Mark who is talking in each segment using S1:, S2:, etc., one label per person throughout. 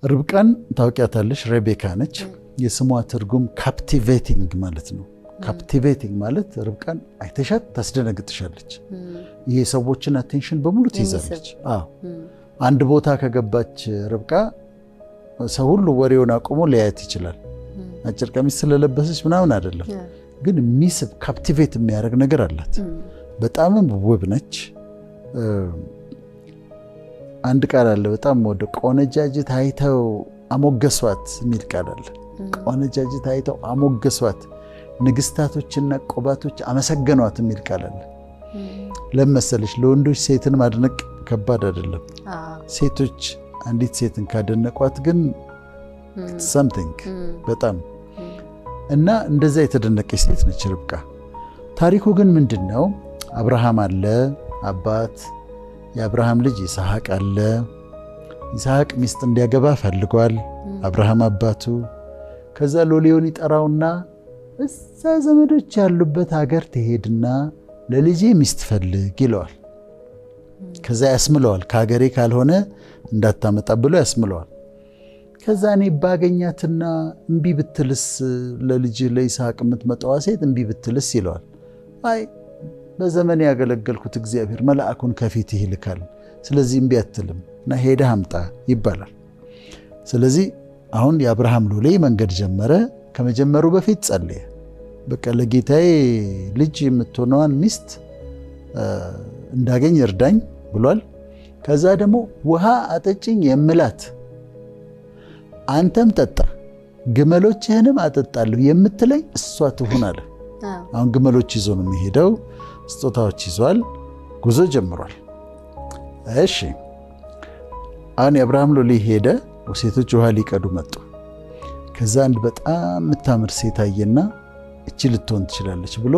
S1: ርብቃን ታውቂያታለሽ? ሬቤካ ነች። የስሟ ትርጉም ካፕቲቬቲንግ ማለት ነው። ካፕቲቬቲንግ ማለት ርብቃን አይተሻት ታስደነግጥሻለች። ይሄ ሰዎችን አቴንሽን በሙሉ ትይዛለች። አንድ ቦታ ከገባች ርብቃ ሰው ሁሉ ወሬውን አቁሞ ሊያየት ይችላል። አጭር ቀሚስ ስለለበሰች ምናምን አይደለም፣ ግን የሚስብ ካፕቲቬት የሚያደርግ ነገር አላት። በጣምም ውብ ነች። አንድ ቃል አለ በጣም ወደ ቆነጃጅት አይተው አሞገሷት የሚል ቃል አለ። ቆነጃጅት አይተው አሞገሷት፣ ንግስታቶችና ቆባቶች አመሰገኗት የሚል ቃል አለ። ለመሰለሽ ለወንዶች ሴትን ማድነቅ ከባድ አይደለም። ሴቶች አንዲት ሴትን ካደነቋት ግን something በጣም እና እንደዛ የተደነቀች ሴት ነች ርብቃ። ታሪኩ ግን ምንድነው? አብርሃም አለ አባት፣ የአብርሃም ልጅ ይስሐቅ አለ። ይስሐቅ ሚስት እንዲያገባ ፈልጓል አብርሃም አባቱ። ከዛ ሎሌውን ይጠራውና እዛ ዘመዶች ያሉበት ሀገር ትሄድና ለልጄ ሚስት ፈልግ ይለዋል። ከዛ ያስምለዋል። ከሀገሬ ካልሆነ እንዳታመጣ ብሎ ያስምለዋል። ከዛ እኔ ባገኛትና እምቢ ብትልስ ለልጅ ለይስሐቅ የምትመጣዋ ሴት እምቢ ብትልስ ይለዋል። አይ በዘመን ያገለገልኩት እግዚአብሔር መልአኩን ከፊት ይልካል፣ ስለዚህ እምቢ አትልም እና ሄደህ አምጣ ይባላል። ስለዚህ አሁን የአብርሃም ሎሌ መንገድ ጀመረ። ከመጀመሩ በፊት ጸለየ። በቃ ለጌታዬ ልጅ የምትሆነዋን ሚስት እንዳገኝ እርዳኝ ብሏል። ከዛ ደግሞ ውሃ አጠጭኝ የምላት አንተም ጠጣ ግመሎችህንም አጠጣለሁ የምትለኝ እሷ ትሁን አለ። አሁን ግመሎች ይዞ ነው የሚሄደው፣ ስጦታዎች ይዟል። ጉዞ ጀምሯል። እሺ አሁን የአብርሃም ሎሌ ሄደ። ሴቶች ውሃ ሊቀዱ መጡ። ከዛ አንድ በጣም የምታምር ሴት አየና እቺ ልትሆን ትችላለች ብሎ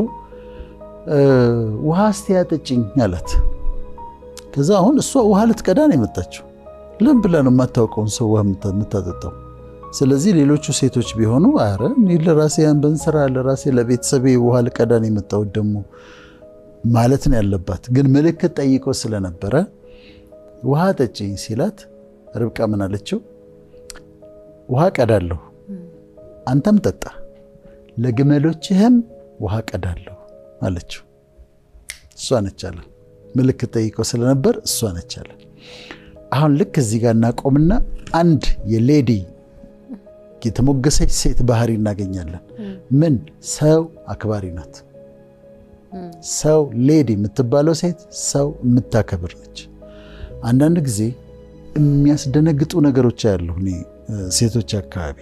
S1: ውሃ እስቲ ያጠጭኝ አላት። ከዛ አሁን እሷ ውሃ ልትቀዳ ነው የመጣችው። ለምን ብላ ነው የማታውቀውን ሰው ውሃ የምታጠጣው? ስለዚህ ሌሎቹ ሴቶች ቢሆኑ አረ እኔ ለራሴ በእንስራ ለራሴ ለቤተሰቤ ውሃ ልቀዳ ነው የመጣሁት ደግሞ ማለት ነው ያለባት። ግን ምልክት ጠይቆ ስለነበረ ውሃ ጠጭኝ ሲላት ርብቃ ምን አለችው? ውሃ ቀዳለሁ አንተም ጠጣ፣ ለግመሎችህም ውሃ ቀዳለሁ አለችው። እሷ ነች አለ። ምልክት ጠይቆ ስለነበር እሷ ነች አለ። አሁን ልክ እዚህ ጋር እናቆምና አንድ የሌዲ የተሞገሰች ሴት ባህሪ እናገኛለን። ምን? ሰው አክባሪ ናት። ሰው ሌዲ የምትባለው ሴት ሰው የምታከብር ነች። አንዳንድ ጊዜ የሚያስደነግጡ ነገሮች ያሉ እኔ ሴቶች አካባቢ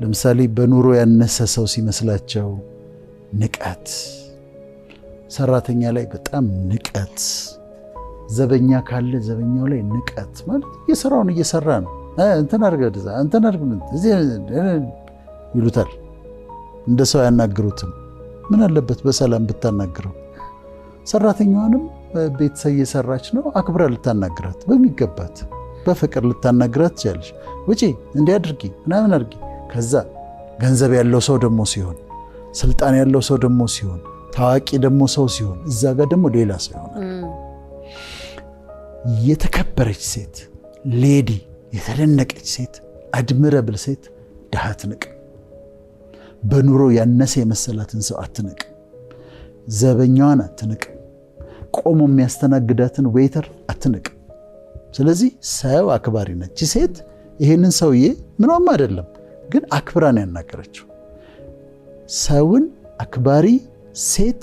S1: ለምሳሌ በኑሮ ያነሰ ሰው ሲመስላቸው ንቀት፣ ሰራተኛ ላይ በጣም ንቀት፣ ዘበኛ ካለ ዘበኛው ላይ ንቀት ማለት የሥራውን እየሰራ ነው እንትን አርገዛ እንትን አርግ ይሉታል። እንደ ሰው ያናግሩትም ምን አለበት በሰላም ብታናግረው። ሰራተኛዋንም ቤተሰብ እየሰራች ነው አክብራ ልታናግራት በሚገባት በፍቅር ልታናግራት ትችላለች። ውጪ እንዲያድርጊ ምናምን አድርጊ። ከዛ ገንዘብ ያለው ሰው ደግሞ ሲሆን፣ ስልጣን ያለው ሰው ደግሞ ሲሆን፣ ታዋቂ ደግሞ ሰው ሲሆን እዛ ጋር ደግሞ ሌላ ሰው ይሆናል። የተከበረች ሴት ሌዲ፣ የተደነቀች ሴት፣ አድምረብል ሴት ድሃ አትንቅ። በኑሮ ያነሰ የመሰላትን ሰው አትንቅ። ዘበኛዋን አትንቅ። ቆሞ የሚያስተናግዳትን ዌይተር አትንቅ። ስለዚህ ሰው አክባሪ ነች ሴት። ይሄንን ሰውዬ ምንም አይደለም ግን አክብራን ያናገረችው። ሰውን አክባሪ ሴት፣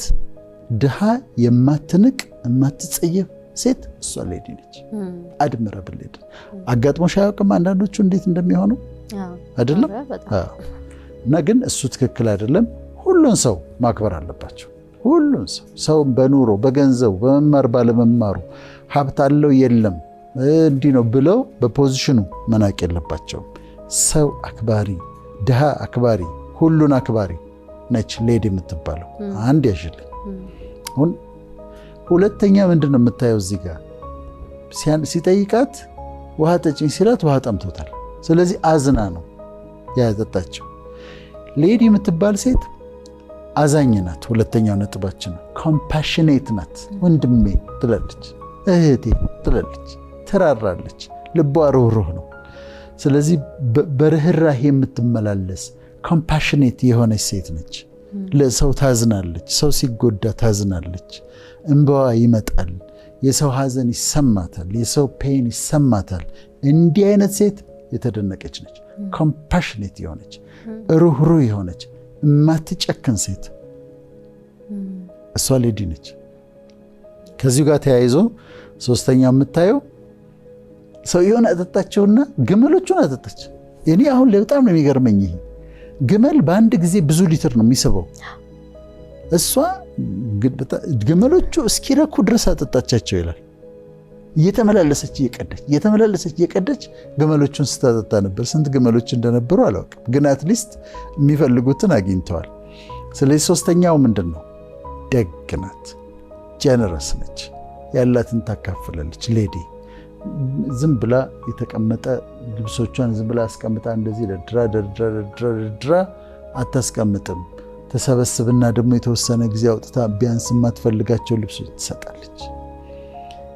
S1: ድሃ የማትንቅ የማትጸየፍ ሴት እሷ ሌዲ ነች። አድምረብል ሌዲ። አጋጥሞሽ አያውቅም? አንዳንዶቹ እንዴት እንደሚሆኑ አይደለም። እና ግን እሱ ትክክል አይደለም። ሁሉን ሰው ማክበር አለባቸው። ሁሉን ሰው በኑሮ በገንዘቡ በመማር ባለመማሩ ሀብት አለው የለም እንዲህ ነው ብለው በፖዚሽኑ መናቅ የለባቸውም። ሰው አክባሪ፣ ድሃ አክባሪ፣ ሁሉን አክባሪ ነች ሌዲ የምትባለው። አንድ ያሽልኝ። አሁን ሁለተኛ ምንድን ነው የምታየው? እዚህ ጋር ሲጠይቃት ውሃ ጠጭኝ ሲላት ውሃ ጠምቶታል። ስለዚህ አዝና ነው ያጠጣችው። ሌዲ የምትባል ሴት አዛኝ ናት። ሁለተኛው ነጥባችን ኮምፓሽኔት ናት። ወንድሜ ትላለች፣ እህቴ ትላለች፣ ትራራለች፣ ልቧ ሩህሩህ ነው። ስለዚህ በርህራሄ የምትመላለስ ኮምፓሽኔት የሆነች ሴት ነች። ለሰው ታዝናለች፣ ሰው ሲጎዳ ታዝናለች፣ እንባዋ ይመጣል፣ የሰው ሐዘን ይሰማታል፣ የሰው ፔን ይሰማታል። እንዲህ አይነት ሴት የተደነቀች ነች። ኮምፓሽኔት የሆነች ሩህሩህ የሆነች የማትጨክን ሴት እሷ ሌዲ ነች። ከዚሁ ጋር ተያይዞ ሶስተኛው የምታየው ሰውየውን አጠጣቸውና ግመሎቹን አጠጣች። እኔ አሁን በጣም ነው የሚገርመኝ ይሄ ግመል በአንድ ጊዜ ብዙ ሊትር ነው የሚስበው። እሷ ግመሎቹ እስኪረኩ ድረስ አጠጣቻቸው ይላል። እየተመላለሰች እየቀደች ግመሎቹን ስታጠጣ ነበር። ስንት ግመሎች እንደነበሩ አላውቅም፣ ግን አትሊስት የሚፈልጉትን አግኝተዋል። ስለዚህ ሶስተኛው ምንድን ነው? ደግ ናት፣ ጀነረስ ነች፣ ያላትን ታካፍላለች። ሌዲ ዝም ብላ የተቀመጠ ልብሶቿን ዝም ብላ አስቀምጣ እንደዚህ ደርድራ አታስቀምጥም። ተሰበስብና ደግሞ የተወሰነ ጊዜ አውጥታ ቢያንስ የማትፈልጋቸው ልብሶች ትሰጣለች።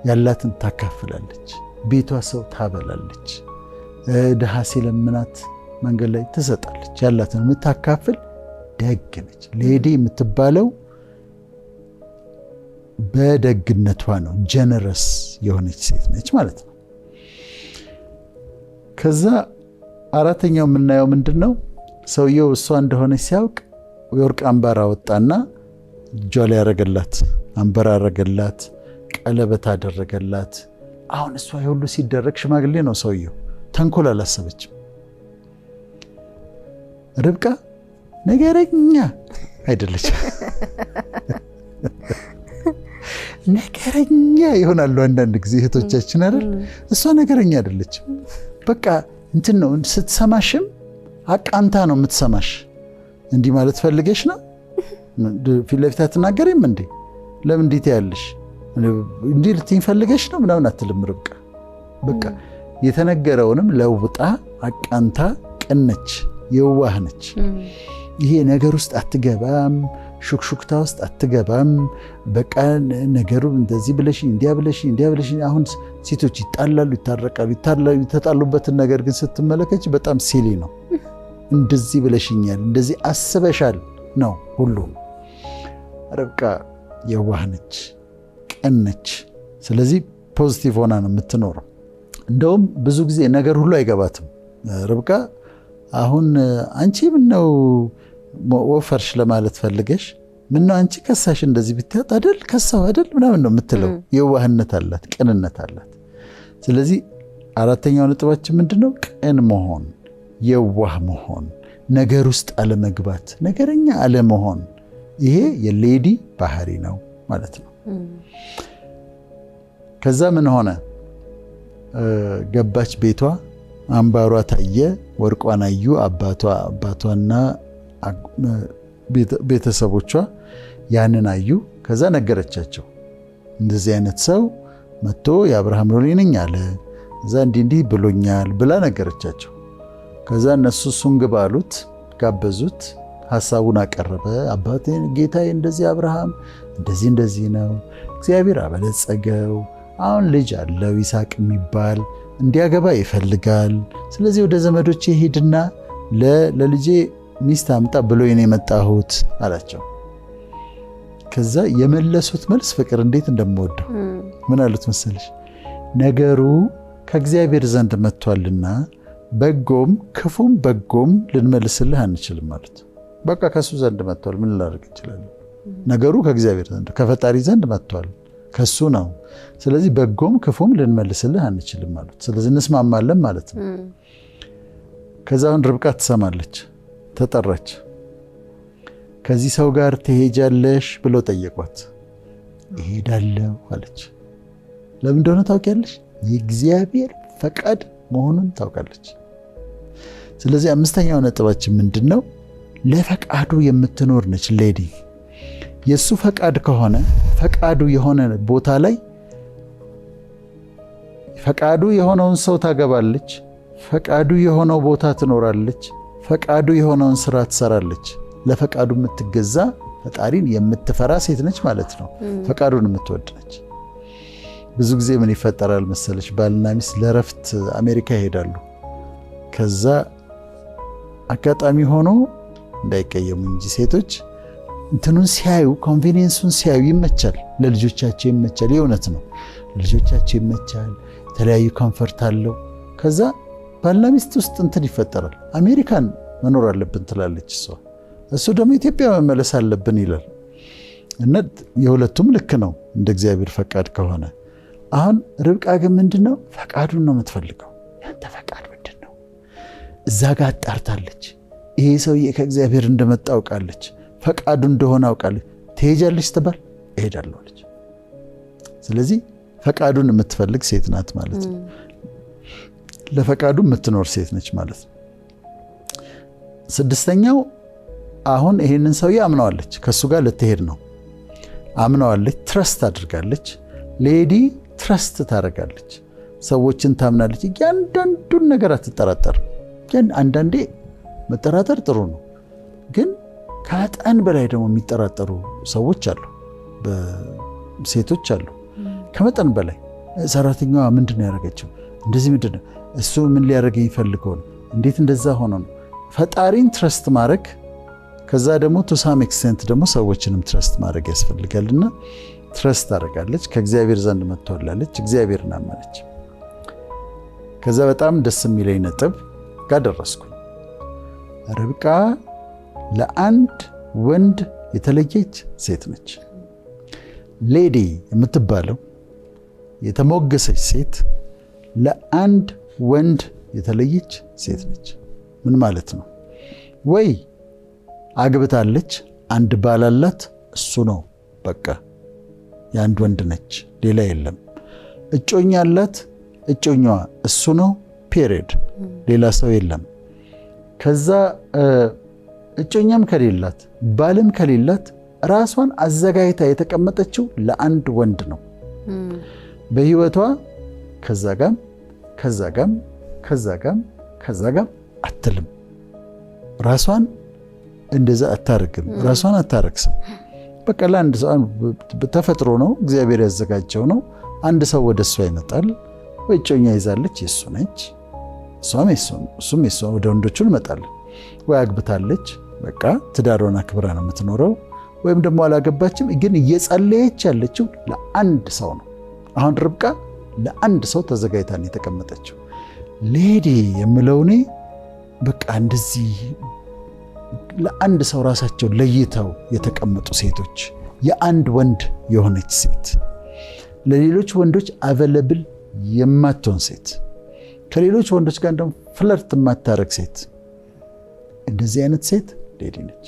S1: ያላትን ታካፍላለች። ቤቷ ሰው ታበላለች። ድሃ ሲለምናት መንገድ ላይ ትሰጣለች። ያላትን የምታካፍል ደግ ነች። ሌዲ የምትባለው በደግነቷ ነው። ጀነረስ የሆነች ሴት ነች ማለት ነው። ከዛ አራተኛው የምናየው ምንድን ነው? ሰውየው እሷ እንደሆነች ሲያውቅ የወርቅ አምባር አወጣና እጇ ላይ ያረገላት፣ አምባር አረገላት፣ ቀለበት አደረገላት። አሁን እሷ ሁሉ ሲደረግ ሽማግሌ ነው ሰውየው፣ ተንኮል አላሰበችም። ርብቃ ነገረኛ አይደለች። ነገረኛ ይሆናሉ አንዳንድ ጊዜ እህቶቻችን አይደል? እሷ ነገረኛ አይደለችም። በቃ እንትን ነው፣ ስትሰማሽም አቃንታ ነው የምትሰማሽ። እንዲህ ማለት ፈልገሽ ነው ፊት ለፊት አትናገሪም እንዴ? ለምን እንዴት ያለሽ እንዲህ ልትይኝ ፈልገሽ ነው ምናምን አትልም ርብቃ። በቃ የተነገረውንም ለውጣ አቃንታ ቅነች፣ የዋህ ነች። ይሄ ነገር ውስጥ አትገባም፣ ሹክሹክታ ውስጥ አትገባም። በቃ ነገሩ እንደዚህ ብለሽ እንዲያ ብለሽ። አሁን ሴቶች ይጣላሉ፣ ይታረቃሉ፣ የተጣሉበትን ነገር ግን ስትመለከች በጣም ሲሊ ነው። እንደዚህ ብለሽኛል፣ እንደዚህ አስበሻል ነው ሁሉ። ርብቃ የዋህ ነች፣ ቅን ነች። ስለዚህ ፖዚቲቭ ሆና ነው የምትኖረው። እንደውም ብዙ ጊዜ ነገር ሁሉ አይገባትም ርብቃ። አሁን አንቺ ምነው ወፈርሽ ለማለት ፈልገሽ ምነው አንቺ ከሳሽ እንደዚህ ብትያት አይደል ከሳው አይደል ምናምን ነው የምትለው። የዋህነት አላት፣ ቅንነት አላት። ስለዚህ አራተኛው ነጥባችን ምንድነው? ቅን መሆን፣ የዋህ መሆን፣ ነገር ውስጥ አለመግባት፣ ነገረኛ አለመሆን። ይሄ የሌዲ ባህሪ ነው ማለት ነው። ከዛ ምን ሆነ? ገባች ቤቷ፣ አምባሯ ታየ፣ ወርቋን አዩ። አባቷና ቤተሰቦቿ ያንን አዩ። ከዛ ነገረቻቸው። እንደዚህ አይነት ሰው መጥቶ የአብርሃም ሎሌ ነኝ አለ፣ እዛ እንዲህ ብሎኛል ብላ ነገረቻቸው። ከዛ እነሱ እሱን ግባ አሉት፣ ጋበዙት፣ ሐሳቡን አቀረበ። አባቴ ጌታዬ እንደዚህ አብርሃም እንደዚህ ነው፣ እግዚአብሔር አበለጸገው፣ አሁን ልጅ አለው ይስሐቅ የሚባል እንዲያገባ ይፈልጋል። ስለዚህ ወደ ዘመዶቼ ሄድና ለልጄ ሚስት አምጣ ብሎ የኔ የመጣሁት አላቸው። ከዛ የመለሱት መልስ ፍቅር እንዴት እንደምወደው ምን አሉት መሰለሽ? ነገሩ ከእግዚአብሔር ዘንድ መጥቷልና በጎም ክፉም በጎም ልንመልስልህ አንችልም አሉት። በቃ ከሱ ዘንድ መጥቷል፣ ምን ላደርግ እንችላለን? ነገሩ ከእግዚአብሔር ዘንድ ከፈጣሪ ዘንድ መጥቷል፣ ከሱ ነው። ስለዚህ በጎም ክፉም ልንመልስልህ አንችልም አሉት። ስለዚህ እንስማማለን ማለት ነው። ከዛ አሁን ርብቃ ትሰማለች፣ ተጠራች። ከዚህ ሰው ጋር ትሄጃለሽ ብለው ጠየቋት። እሄዳለሁ አለች። ለምን እንደሆነ ታውቂያለሽ? የእግዚአብሔር ፈቃድ መሆኑን ታውቃለች። ስለዚህ አምስተኛው ነጥባችን ምንድነው? ለፈቃዱ የምትኖር ነች ሌዲ። የሱ ፈቃድ ከሆነ ፈቃዱ የሆነ ቦታ ላይ ፈቃዱ የሆነውን ሰው ታገባለች፣ ፈቃዱ የሆነው ቦታ ትኖራለች፣ ፈቃዱ የሆነውን ስራ ትሰራለች። ለፈቃዱ የምትገዛ ፈጣሪን የምትፈራ ሴት ነች ማለት ነው። ፈቃዱን የምትወድ ነች። ብዙ ጊዜ ምን ይፈጠራል መሰለች? ባልና ሚስት ለረፍት አሜሪካ ይሄዳሉ። ከዛ አጋጣሚ ሆኖ እንዳይቀየሙ እንጂ ሴቶች እንትኑን ሲያዩ ኮንቬኒየንሱን ሲያዩ ይመቻል፣ ለልጆቻቸው ይመቻል። የእውነት ነው፣ ለልጆቻቸው ይመቻል። የተለያዩ ኮምፈርት አለው። ከዛ ባልና ሚስት ውስጥ እንትን ይፈጠራል። አሜሪካን መኖር አለብን ትላለች እሷ፣ እሱ ደግሞ ኢትዮጵያ መመለስ አለብን ይላል። እና የሁለቱም ልክ ነው እንደ እግዚአብሔር ፈቃድ ከሆነ። አሁን ርብቃ ግን ምንድነው ፈቃዱን ነው የምትፈልገው። ያንተ ፈቃድ ምንድነው? እዛ ጋር አጣርታለች። ይሄ ሰውዬ ከእግዚአብሔር እንደመጣ አውቃለች፣ ፈቃዱ እንደሆነ አውቃለች። ትሄጃለች ስትባል እሄዳለሁ አለች። ስለዚህ ፈቃዱን የምትፈልግ ሴት ናት ማለት ነው። ለፈቃዱ የምትኖር ሴት ነች ማለት ነው። ስድስተኛው አሁን ይሄንን ሰውዬ አምነዋለች፣ ከሱ ጋር ልትሄድ ነው። አምነዋለች፣ ትረስት አድርጋለች። ሌዲ ትረስት ታደርጋለች፣ ሰዎችን ታምናለች። እያንዳንዱን ነገር አትጠራጠርም። ግን አንዳንዴ መጠራጠር ጥሩ ነው፣ ግን ከመጠን በላይ ደግሞ የሚጠራጠሩ ሰዎች አሉ፣ ሴቶች አሉ። ከመጠን በላይ ሰራተኛዋ ምንድን ነው ያደረገችው? እንደዚህ ምንድን ነው እሱ ምን ሊያደርገኝ ፈልገው ነው? እንዴት እንደዛ ሆኖ ነው? ፈጣሪን ትረስት ማድረግ፣ ከዛ ደግሞ ቱ ሳም ኤክስቴንት ደግሞ ሰዎችንም ትረስት ማድረግ ያስፈልጋልና ትረስት አደርጋለች። ከእግዚአብሔር ዘንድ መጥቶላለች፣ እግዚአብሔርን አመነች። ከዛ በጣም ደስ የሚለኝ ነጥብ ጋር ደረስኩኝ። ርብቃ ለአንድ ወንድ የተለየች ሴት ነች። ሌዲ የምትባለው የተሞገሰች ሴት ለአንድ ወንድ የተለየች ሴት ነች። ምን ማለት ነው? ወይ አግብታለች፣ አንድ ባል አላት፣ እሱ ነው በቃ የአንድ ወንድ ነች፣ ሌላ የለም። እጮኛ አላት፣ እጮኛዋ እሱ ነው ፔሪድ፣ ሌላ ሰው የለም። ከዛ እጮኛም ከሌላት ባልም ከሌላት ራሷን አዘጋጅታ የተቀመጠችው ለአንድ ወንድ ነው። በህይወቷ ከዛ ጋም ከዛ ጋም ከዛ ጋም ከዛ ጋም አትልም። ራሷን እንደዛ አታረግም፣ ራሷን አታረክስም። በቃ ለአንድ ሰው ተፈጥሮ ነው፣ እግዚአብሔር ያዘጋጀው ነው። አንድ ሰው ወደ እሷ ይመጣል፣ ወይ እጮኛ ይዛለች፣ የሱ ነች፣ እሷም እሱም የሱ ወደ ወንዶቹ ይመጣል። ወይ አግብታለች፣ በቃ ትዳሯን አክብራ ነው የምትኖረው። ወይም ደግሞ አላገባችም፣ ግን እየጸለየች ያለችው ለአንድ ሰው ነው። አሁን ርብቃ ለአንድ ሰው ተዘጋጅታ ነው የተቀመጠችው። ሌዲ የምለው እኔ በቃ እንደዚህ ለአንድ ሰው ራሳቸው ለይተው የተቀመጡ ሴቶች፣ የአንድ ወንድ የሆነች ሴት፣ ለሌሎች ወንዶች አቬለብል የማትሆን ሴት፣ ከሌሎች ወንዶች ጋር እንደውም ፍለርት የማታረግ ሴት፣ እንደዚህ አይነት ሴት ሌዲ ነች።